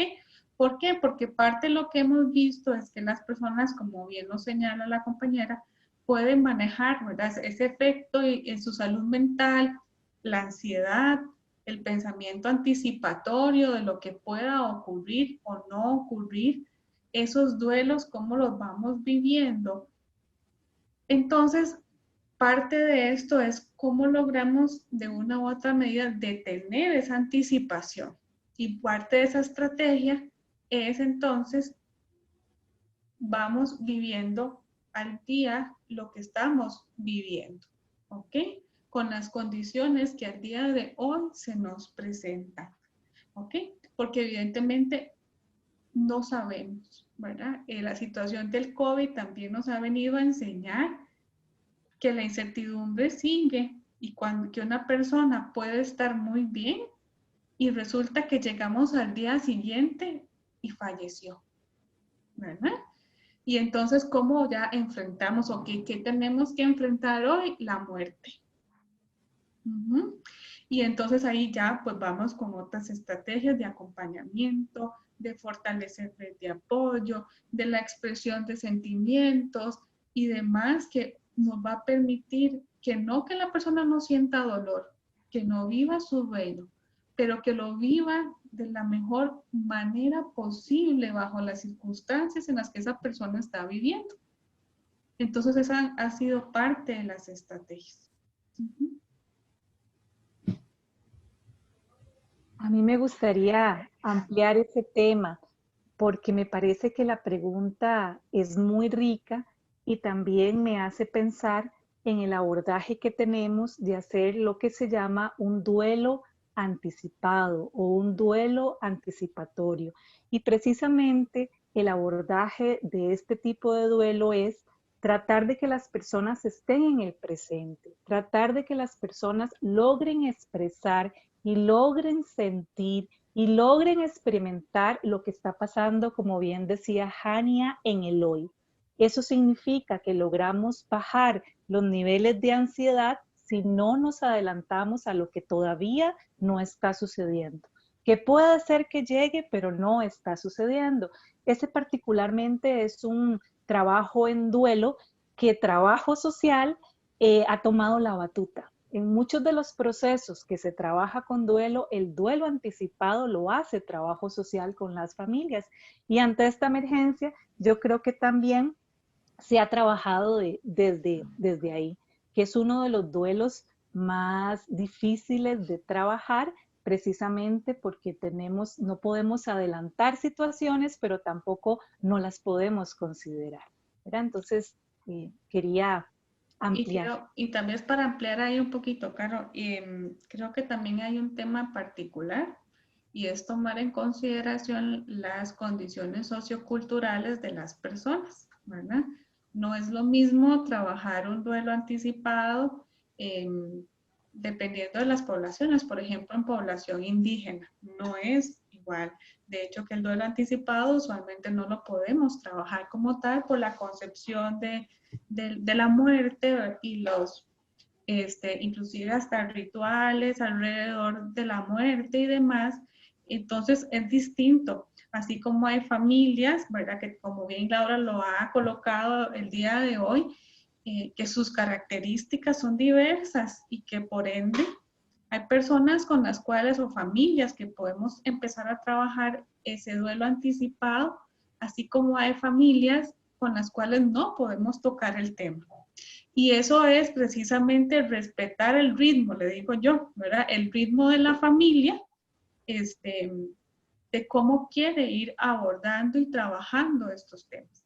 ¿Por qué? Porque parte de lo que hemos visto es que las personas, como bien lo señala la compañera, pueden manejar, ¿verdad? Ese efecto en su salud mental, la ansiedad, el pensamiento anticipatorio de lo que pueda ocurrir o no ocurrir, esos duelos, cómo los vamos viviendo. Entonces, parte de esto es cómo logramos de una u otra medida detener esa anticipación. Y parte de esa estrategia es entonces, vamos viviendo al día lo que estamos viviendo, ¿ok? Con las condiciones que al día de hoy se nos presentan, ¿ok? Porque evidentemente no sabemos, ¿verdad? La situación del COVID también nos ha venido a enseñar que la incertidumbre sigue y que una persona puede estar muy bien y resulta que llegamos al día siguiente y falleció, ¿verdad? Y entonces, ¿cómo ya enfrentamos o qué tenemos que enfrentar hoy? La muerte. Y entonces ahí ya pues vamos con otras estrategias de acompañamiento, de fortalecer red de apoyo, de la expresión de sentimientos y demás que nos va a permitir que no que la persona no sienta dolor, que no viva su duelo, pero que lo viva de la mejor manera posible bajo las circunstancias en las que esa persona está viviendo. Entonces esa ha sido parte de las estrategias. A mí me gustaría ampliar ese tema porque me parece que la pregunta es muy rica y también me hace pensar en el abordaje que tenemos de hacer lo que se llama un duelo anticipado o un duelo anticipatorio. Y precisamente el abordaje de este tipo de duelo es tratar de que las personas estén en el presente, tratar de que las personas logren expresar y logren sentir y logren experimentar lo que está pasando, como bien decía Hania, en el hoy. Eso significa que logramos bajar los niveles de ansiedad si no nos adelantamos a lo que todavía no está sucediendo. Que puede ser que llegue, pero no está sucediendo. Ese particularmente es un trabajo en duelo que trabajo social ha tomado la batuta. En muchos de los procesos que se trabaja con duelo, el duelo anticipado lo hace trabajo social con las familias. Y ante esta emergencia, yo creo que también se ha trabajado desde ahí, que es uno de los duelos más difíciles de trabajar, precisamente porque no podemos adelantar situaciones, pero tampoco no las podemos considerar, ¿verdad? Entonces, quería ampliar. Y también es para ampliar ahí un poquito, Caro, creo que también hay un tema particular y es tomar en consideración las condiciones socioculturales de las personas, ¿verdad? No es lo mismo trabajar un duelo anticipado dependiendo de las poblaciones. Por ejemplo, en población indígena no es igual. De hecho, que el duelo anticipado usualmente no lo podemos trabajar como tal por la concepción de la muerte y los, inclusive hasta rituales alrededor de la muerte y demás. Entonces es distinto, así como hay familias, ¿verdad? Que como bien Laura lo ha colocado el día de hoy, que sus características son diversas y que por ende hay personas con las cuales o familias que podemos empezar a trabajar ese duelo anticipado, así como hay familias con las cuales no podemos tocar el tema. Y eso es precisamente respetar el ritmo, le digo yo, ¿verdad? El ritmo de la familia, de cómo quiere ir abordando y trabajando estos temas.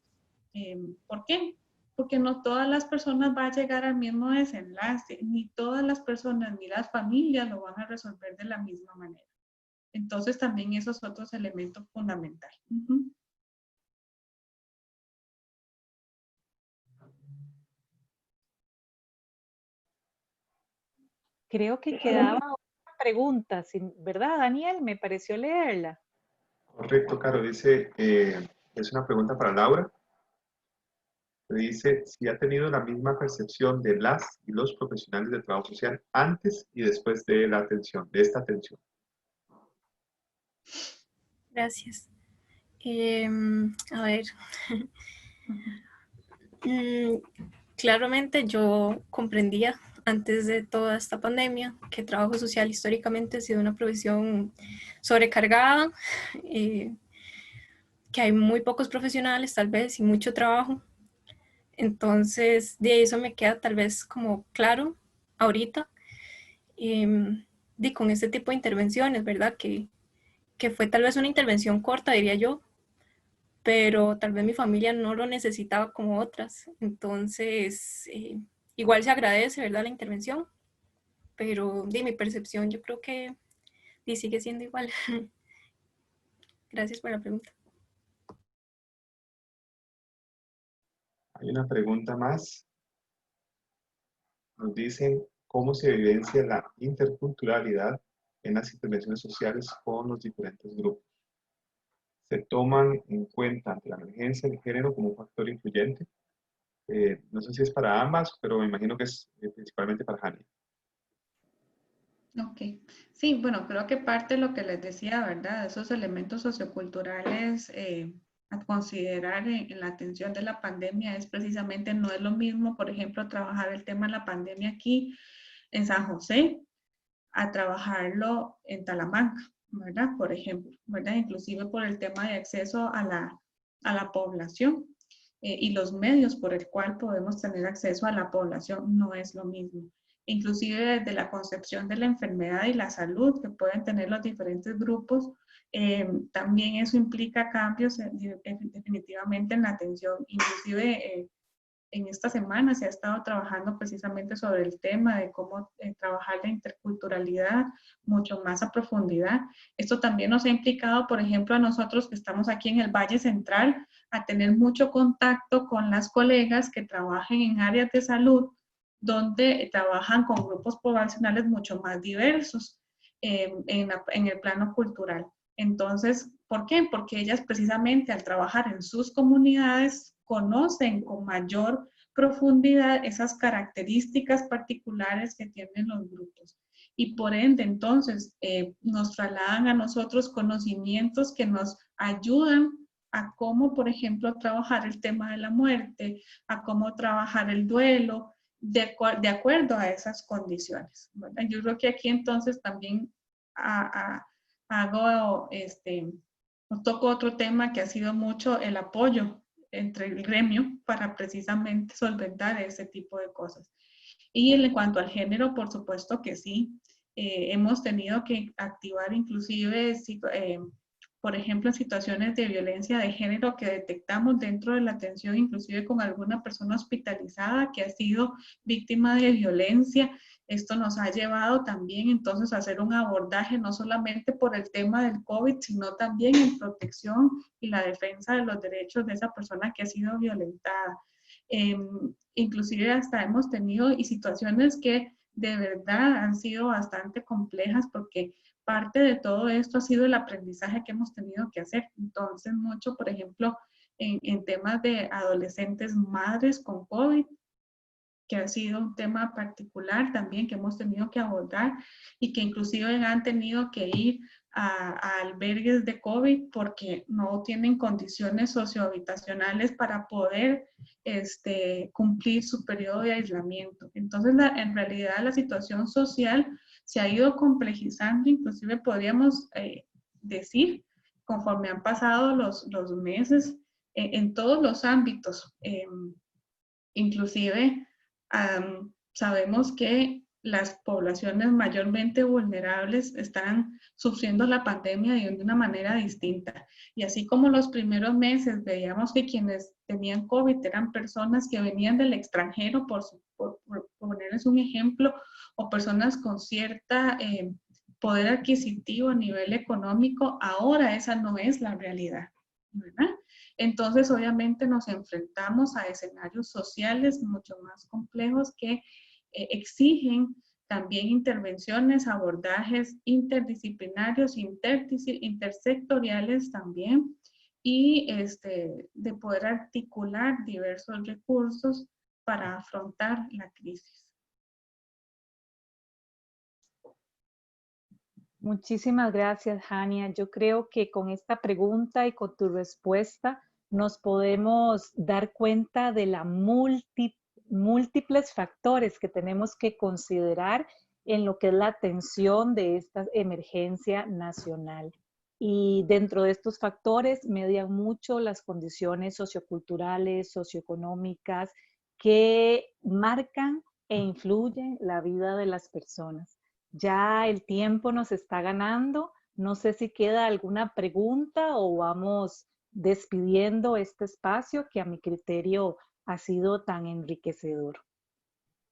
¿Por qué? Porque no todas las personas van a llegar al mismo desenlace, ni todas las personas ni las familias lo van a resolver de la misma manera. Entonces también esos otros elementos fundamentales. Creo que quedaba una pregunta, ¿verdad, Daniel? Me pareció leerla. Correcto, Caro. Dice, es una pregunta para Laura. Dice si ha tenido la misma percepción de las y los profesionales del trabajo social antes y después de la atención, de esta atención. Gracias. A ver, claramente yo comprendía antes de toda esta pandemia que el trabajo social históricamente ha sido una profesión sobrecargada, que hay muy pocos profesionales tal vez y mucho trabajo. Entonces, de eso me queda tal vez como claro ahorita, con este tipo de intervenciones, ¿verdad? Que fue tal vez una intervención corta, diría yo, pero tal vez mi familia no lo necesitaba como otras. Entonces, igual se agradece, ¿verdad? La intervención, pero de mi percepción yo creo que sigue siendo igual. Gracias por la pregunta. Hay una pregunta más. Nos dicen cómo se evidencia la interculturalidad en las intervenciones sociales con los diferentes grupos. ¿Se toman en cuenta ante la emergencia de género como un factor influyente? No sé si es para ambas, pero me imagino que es principalmente para Jania. Ok, sí, bueno, creo que parte de lo que les decía, ¿verdad? Esos elementos socioculturales a considerar en la atención de la pandemia es precisamente, no es lo mismo, por ejemplo, trabajar el tema de la pandemia aquí en San José, a trabajarlo en Talamanca, ¿verdad? Por ejemplo, ¿verdad? Inclusive por el tema de acceso a la población y los medios por el cual podemos tener acceso a la población no es lo mismo. Inclusive desde la concepción de la enfermedad y la salud que pueden tener los diferentes grupos, también eso implica cambios definitivamente en la atención. Inclusive en esta semana se ha estado trabajando precisamente sobre el tema de cómo trabajar la interculturalidad mucho más a profundidad. Esto también nos ha implicado, por ejemplo, a nosotros que estamos aquí en el Valle Central, a tener mucho contacto con las colegas que trabajan en áreas de salud, donde trabajan con grupos poblacionales mucho más diversos en el plano cultural. Entonces, ¿por qué? Porque ellas precisamente al trabajar en sus comunidades conocen con mayor profundidad esas características particulares que tienen los grupos. Y por ende, entonces, nos trasladan a nosotros conocimientos que nos ayudan a cómo, por ejemplo, trabajar el tema de la muerte, a cómo trabajar el duelo, de acuerdo a esas condiciones, ¿verdad? Yo creo que aquí entonces también toco otro tema que ha sido mucho el apoyo entre el gremio para precisamente solventar ese tipo de cosas. Y en cuanto al género, por supuesto que sí, hemos tenido que activar inclusive por ejemplo, en situaciones de violencia de género que detectamos dentro de la atención, inclusive con alguna persona hospitalizada que ha sido víctima de violencia. Esto nos ha llevado también entonces a hacer un abordaje no solamente por el tema del COVID, sino también en protección y la defensa de los derechos de esa persona que ha sido violentada. Inclusive hasta hemos tenido situaciones que de verdad han sido bastante complejas porque parte de todo esto ha sido el aprendizaje que hemos tenido que hacer. Entonces, mucho, por ejemplo, en temas de adolescentes madres con COVID, que ha sido un tema particular también que hemos tenido que abordar y que inclusive han tenido que ir a albergues de COVID porque no tienen condiciones sociohabitacionales para poder cumplir su periodo de aislamiento. Entonces, en realidad la situación social se ha ido complejizando, inclusive podríamos decir, conforme han pasado los meses, en todos los ámbitos, inclusive sabemos que las poblaciones mayormente vulnerables están sufriendo la pandemia de una manera distinta. Y así como los primeros meses veíamos que quienes tenían COVID eran personas que venían del extranjero, por ponerles un ejemplo, o personas con cierta poder adquisitivo a nivel económico, ahora esa no es la realidad, ¿verdad? Entonces, obviamente nos enfrentamos a escenarios sociales mucho más complejos que exigen también intervenciones, abordajes interdisciplinarios, intersectoriales también, y de poder articular diversos recursos para afrontar la crisis. Muchísimas gracias, Hania. Yo creo que con esta pregunta y con tu respuesta nos podemos dar cuenta de la múltiples factores que tenemos que considerar en lo que es la atención de esta emergencia nacional. Y dentro de estos factores median mucho las condiciones socioculturales, socioeconómicas, que marcan e influyen la vida de las personas. Ya el tiempo nos está ganando. No sé si queda alguna pregunta o vamos despidiendo este espacio que a mi criterio ha sido tan enriquecedor.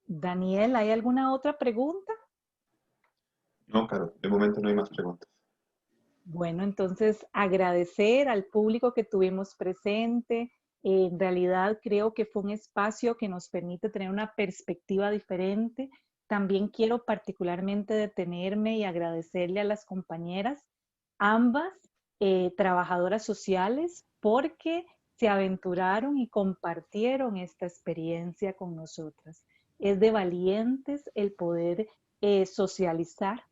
Daniel, ¿hay alguna otra pregunta? No, Caro, de momento no hay más preguntas. Bueno, entonces agradecer al público que tuvimos presente. En realidad creo que fue un espacio que nos permite tener una perspectiva diferente. También quiero particularmente detenerme y agradecerle a las compañeras, ambas trabajadoras sociales, porque se aventuraron y compartieron esta experiencia con nosotras. Es de valientes el poder socializar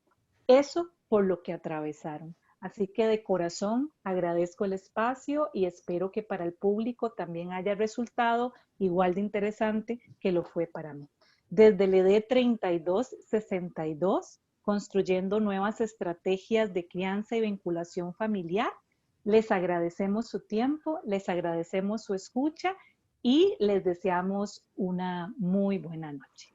eso por lo que atravesaron. Así que de corazón agradezco el espacio y espero que para el público también haya resultado igual de interesante que lo fue para mí. Desde el ED 3262, construyendo nuevas estrategias de crianza y vinculación familiar, les agradecemos su tiempo, les agradecemos su escucha y les deseamos una muy buena noche.